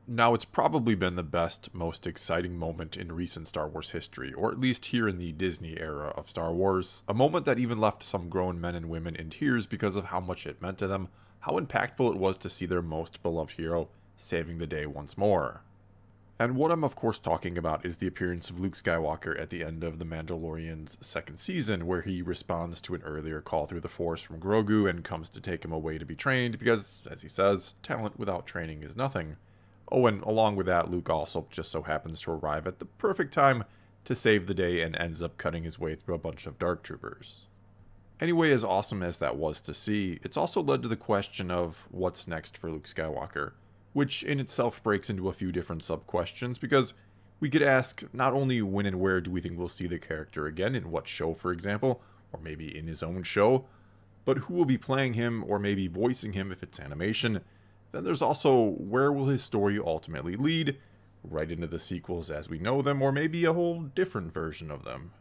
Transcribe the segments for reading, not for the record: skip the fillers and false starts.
Now, it's probably been the best, most exciting moment in recent Star Wars history, or at least here in the Disney era of Star Wars. A moment that even left some grown men and women in tears because of how much it meant to them, how impactful it was to see their most beloved hero saving the day once more. And what I'm of course talking about is the appearance of Luke Skywalker at the end of The Mandalorian's second season, where he responds to an earlier call through the Force from Grogu and comes to take him away to be trained because, as he says, talent without training is nothing. Oh, and along with that, Luke also just so happens to arrive at the perfect time to save the day and ends up cutting his way through a bunch of Dark Troopers. Anyway, as awesome as that was to see, it's also led to the question of what's next for Luke Skywalker, which in itself breaks into a few different sub-questions, because we could ask not only when and where do we think we'll see the character again, in what show for example, or maybe in his own show, but who will be playing him or maybe voicing him if it's animation. Then there's also where will his story ultimately lead, right into the sequels as we know them, or maybe a whole different version of them.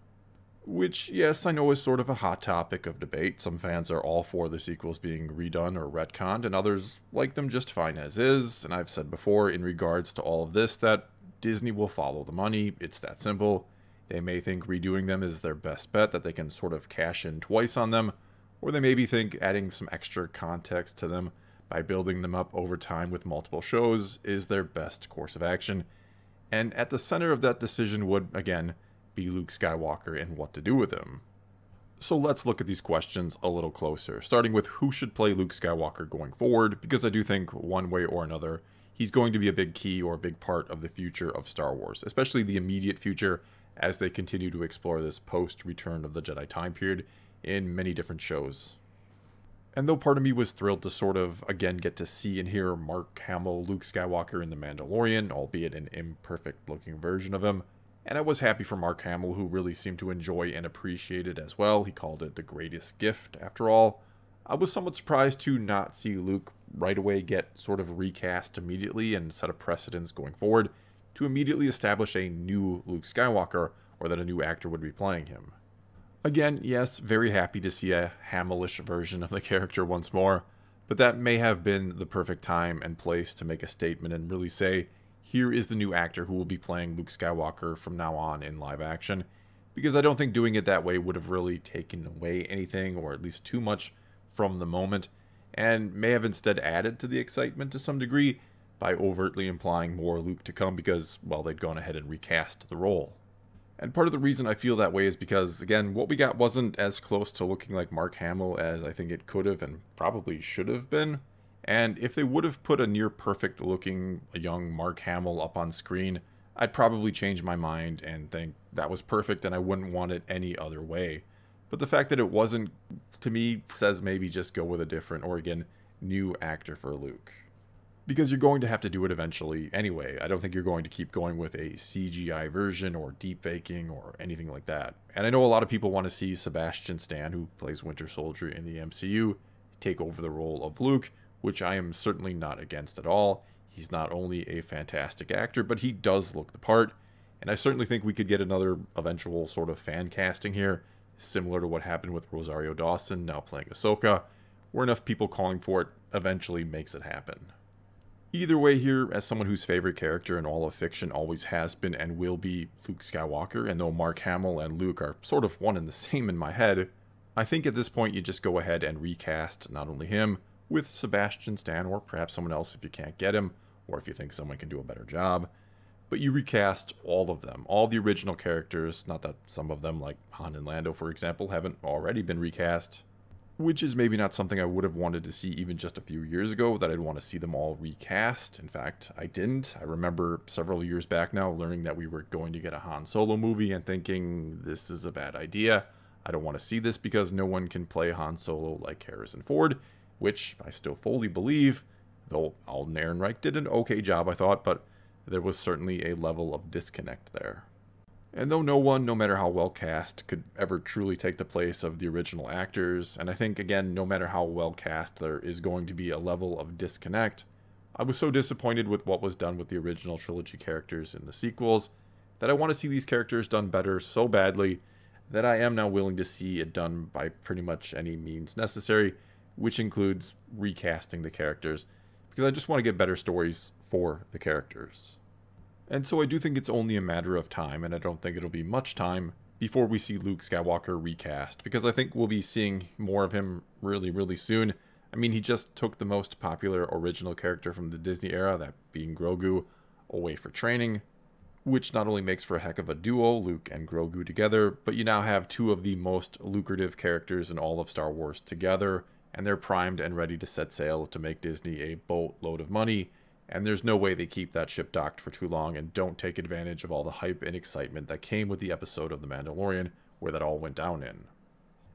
Which, yes, I know is sort of a hot topic of debate. Some fans are all for the sequels being redone or retconned, and others like them just fine as is. And I've said before, in regards to all of this, that Disney will follow the money. It's that simple. They may think redoing them is their best bet, that they can sort of cash in twice on them, or they maybe think adding some extra context to them by building them up over time with multiple shows is their best course of action. And at the center of that decision would, again, be Luke Skywalker and what to do with him. So let's look at these questions a little closer, starting with who should play Luke Skywalker going forward, because I do think one way or another, he's going to be a big key or a big part of the future of Star Wars, especially the immediate future as they continue to explore this post-Return of the Jedi time period in many different shows. And though part of me was thrilled to sort of, again, get to see and hear Mark Hamill, Luke Skywalker in The Mandalorian, albeit an imperfect-looking version of him, and I was happy for Mark Hamill, who really seemed to enjoy and appreciate it as well. He called it the greatest gift, after all. I was somewhat surprised to not see Luke right away get sort of recast immediately and set a precedence going forward to immediately establish a new Luke Skywalker, or that a new actor would be playing him. Again, yes, very happy to see a Hamillish version of the character once more, but that may have been the perfect time and place to make a statement and really say, here is the new actor who will be playing Luke Skywalker from now on in live action, because I don't think doing it that way would have really taken away anything, or at least too much, from the moment, and may have instead added to the excitement to some degree by overtly implying more Luke to come because, well, they'd gone ahead and recast the role. And part of the reason I feel that way is because, again, what we got wasn't as close to looking like Mark Hamill as I think it could have and probably should have been. And if they would have put a near perfect looking young Mark Hamill up on screen, I'd probably change my mind and think that was perfect and I wouldn't want it any other way. But the fact that it wasn't, to me, says maybe just go with a different, or again, new actor for Luke. Because you're going to have to do it eventually anyway. I don't think you're going to keep going with a CGI version or deepfaking or anything like that. And I know a lot of people want to see Sebastian Stan, who plays Winter Soldier in the MCU, take over the role of Luke, which I am certainly not against at all. He's not only a fantastic actor, but he does look the part. And I certainly think we could get another eventual sort of fan casting here, similar to what happened with Rosario Dawson now playing Ahsoka, where enough people calling for it eventually makes it happen. Either way here, as someone whose favorite character in all of fiction always has been and will be Luke Skywalker, and though Mark Hamill and Luke are sort of one and the same in my head, I think at this point you just go ahead and recast not only him, with Sebastian Stan, or perhaps someone else if you can't get him, or if you think someone can do a better job, but you recast all of them, all the original characters, not that some of them, like Han and Lando for example, haven't already been recast, which is maybe not something I would have wanted to see even just a few years ago, that I'd want to see them all recast. In fact, I didn't. I remember several years back now learning that we were going to get a Han Solo movie and thinking, this is a bad idea. I don't want to see this because no one can play Han Solo like Harrison Ford, which I still fully believe, though Alden Ehrenreich did an okay job, I thought, but there was certainly a level of disconnect there. And though no one, no matter how well cast, could ever truly take the place of the original actors, and I think, again, no matter how well cast, there is going to be a level of disconnect, I was so disappointed with what was done with the original trilogy characters in the sequels, that I want to see these characters done better so badly that I am now willing to see it done by pretty much any means necessary, which includes recasting the characters, because I just want to get better stories for the characters. And so I do think it's only a matter of time, and I don't think it'll be much time, before we see Luke Skywalker recast, because I think we'll be seeing more of him really soon. I mean, he just took the most popular original character from the Disney era, that being Grogu, away for training, which not only makes for a heck of a duo, Luke and Grogu together, but you now have two of the most lucrative characters in all of Star Wars together, and they're primed and ready to set sail to make Disney a boatload of money, and there's no way they keep that ship docked for too long and don't take advantage of all the hype and excitement that came with the episode of The Mandalorian where that all went down in.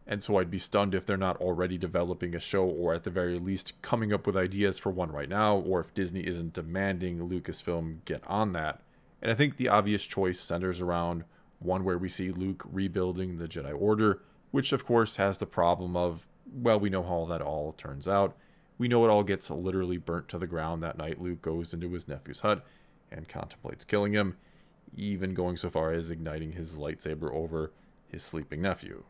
And so I'd be stunned if they're not already developing a show, or at the very least coming up with ideas for one right now, or if Disney isn't demanding Lucasfilm get on that. And I think the obvious choice centers around one where we see Luke rebuilding the Jedi Order, which of course has the problem of, well, we know how that all turns out. We know it all gets literally burnt to the ground that night Luke goes into his nephew's hut and contemplates killing him, even going so far as igniting his lightsaber over his sleeping nephew.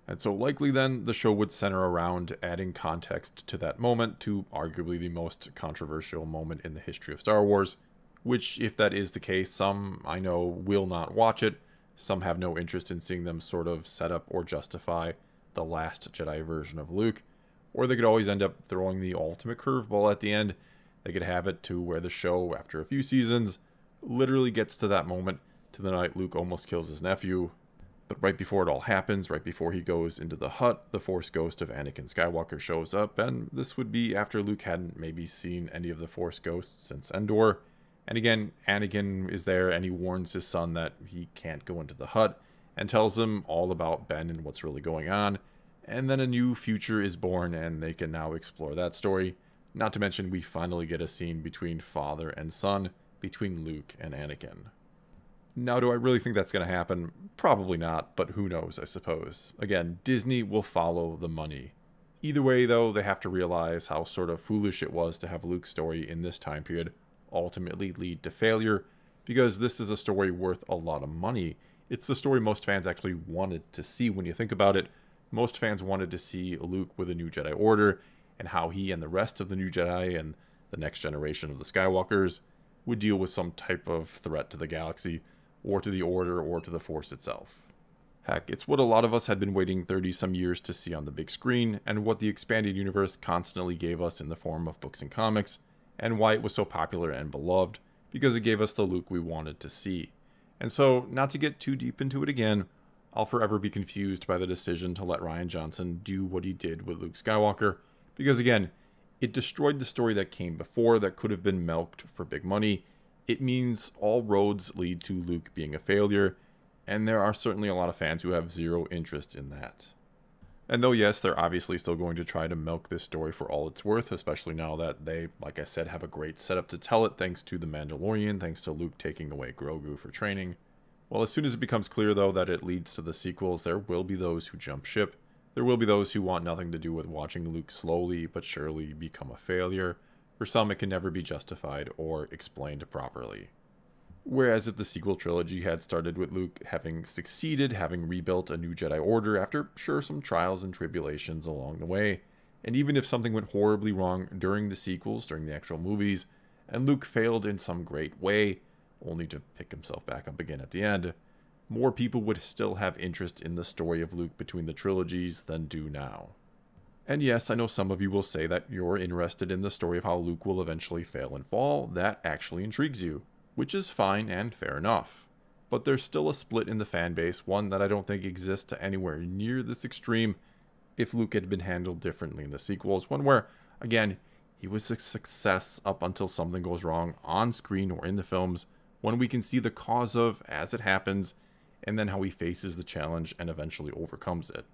And so likely then, the show would center around adding context to that moment, to arguably the most controversial moment in the history of Star Wars, which, if that is the case, some, I know, will not watch it. Some have no interest in seeing them sort of set up or justify the Last Jedi version of Luke. Or they could always end up throwing the ultimate curveball at the end. They could have it to where the show, after a few seasons, literally gets to that moment, to the night Luke almost kills his nephew. But right before it all happens, right before he goes into the hut, the Force ghost of Anakin Skywalker shows up, and this would be after Luke hadn't maybe seen any of the Force ghosts since Endor. And again, Anakin is there, and he warns his son that he can't go into the hut, and tells him all about Ben and what's really going on. And then a new future is born, and they can now explore that story. Not to mention, we finally get a scene between father and son, between Luke and Anakin. Now, do I really think that's going to happen? Probably not, but who knows, I suppose. Again, Disney will follow the money. Either way, though, they have to realize how sort of foolish it was to have Luke's story in this time period ultimately lead to failure, because this is a story worth a lot of money. It's the story most fans actually wanted to see when you think about it. Most fans wanted to see Luke with a new Jedi Order, and how he and the rest of the new Jedi and the next generation of the Skywalkers would deal with some type of threat to the galaxy, or to the Order, or to the Force itself. Heck, it's what a lot of us had been waiting 30-some years to see on the big screen, and what the expanded universe constantly gave us in the form of books and comics, and why it was so popular and beloved, because it gave us the Luke we wanted to see. And so, not to get too deep into it again, I'll forever be confused by the decision to let Rian Johnson do what he did with Luke Skywalker, because again, it destroyed the story that came before that could have been milked for big money. It means all roads lead to Luke being a failure, and there are certainly a lot of fans who have zero interest in that. And though yes, they're obviously still going to try to milk this story for all it's worth, especially now that they, like I said, have a great setup to tell it thanks to The Mandalorian, thanks to Luke taking away Grogu for training. Well, as soon as it becomes clear, though, that it leads to the sequels, there will be those who jump ship. There will be those who want nothing to do with watching Luke slowly but surely become a failure. For some, it can never be justified or explained properly. Whereas if the sequel trilogy had started with Luke having succeeded, having rebuilt a new Jedi Order after, sure, some trials and tribulations along the way, and even if something went horribly wrong during the sequels, during the actual movies, and Luke failed in some great way, only to pick himself back up again at the end, more people would still have interest in the story of Luke between the trilogies than do now. And yes, I know some of you will say that you're interested in the story of how Luke will eventually fail and fall. That actually intrigues you, which is fine and fair enough. But there's still a split in the fan base, one that I don't think exists anywhere near this extreme if Luke had been handled differently in the sequels, one where, again, he was a success up until something goes wrong on screen or in the films, one we can see the cause of as it happens, and then how he faces the challenge and eventually overcomes it.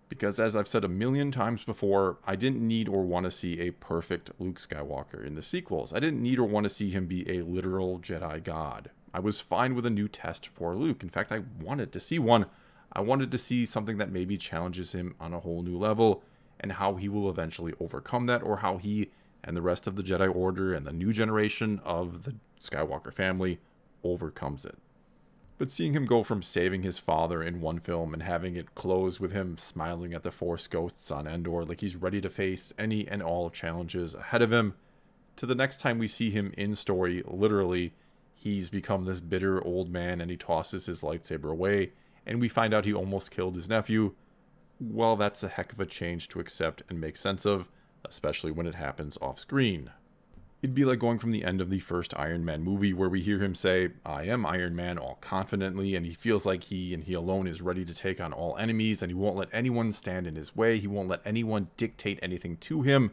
Because as I've said a million times before, I didn't need or want to see a perfect Luke Skywalker in the sequels. I didn't need or want to see him be a literal Jedi God. I was fine with a new test for Luke. In fact, I wanted to see one. I wanted to see something that maybe challenges him on a whole new level, and how he will eventually overcome that, or how he and the rest of the Jedi Order and the new generation of the Skywalker family overcomes it. But seeing him go from saving his father in one film and having it close with him smiling at the Force ghosts on Endor like he's ready to face any and all challenges ahead of him to the next time we see him in story, literally, he's become this bitter old man and he tosses his lightsaber away, and we find out he almost killed his nephew. Well, that's a heck of a change to accept and make sense of, especially when it happens off screen. It'd be like going from the end of the first Iron Man movie where we hear him say, "I am Iron Man," all confidently, and he feels like he and he alone is ready to take on all enemies, and he won't let anyone stand in his way, he won't let anyone dictate anything to him,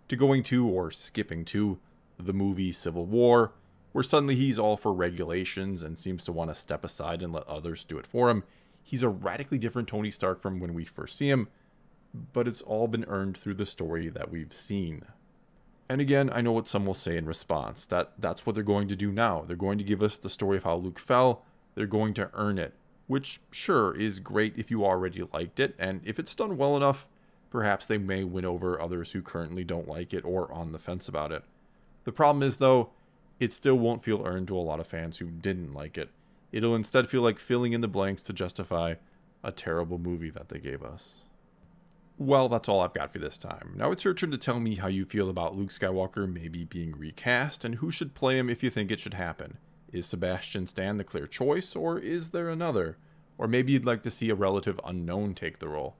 to going to, or skipping to, the movie Civil War, where suddenly he's all for regulations and seems to want to step aside and let others do it for him. He's a radically different Tony Stark from when we first see him, but it's all been earned through the story that we've seen. And again, I know what some will say in response, that's what they're going to do now. They're going to give us the story of how Luke fell, they're going to earn it, which sure is great if you already liked it, and if it's done well enough, perhaps they may win over others who currently don't like it or on the fence about it. The problem is, though, it still won't feel earned to a lot of fans who didn't like it. It'll instead feel like filling in the blanks to justify a terrible movie that they gave us. Well, that's all I've got for this time. Now it's your turn to tell me how you feel about Luke Skywalker maybe being recast, and who should play him if you think it should happen. Is Sebastian Stan the clear choice, or is there another? Or maybe you'd like to see a relative unknown take the role.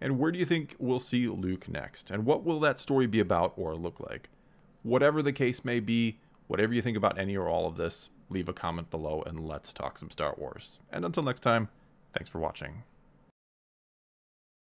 And where do you think we'll see Luke next? And what will that story be about or look like? Whatever the case may be, whatever you think about any or all of this, leave a comment below and let's talk some Star Wars. And until next time, thanks for watching.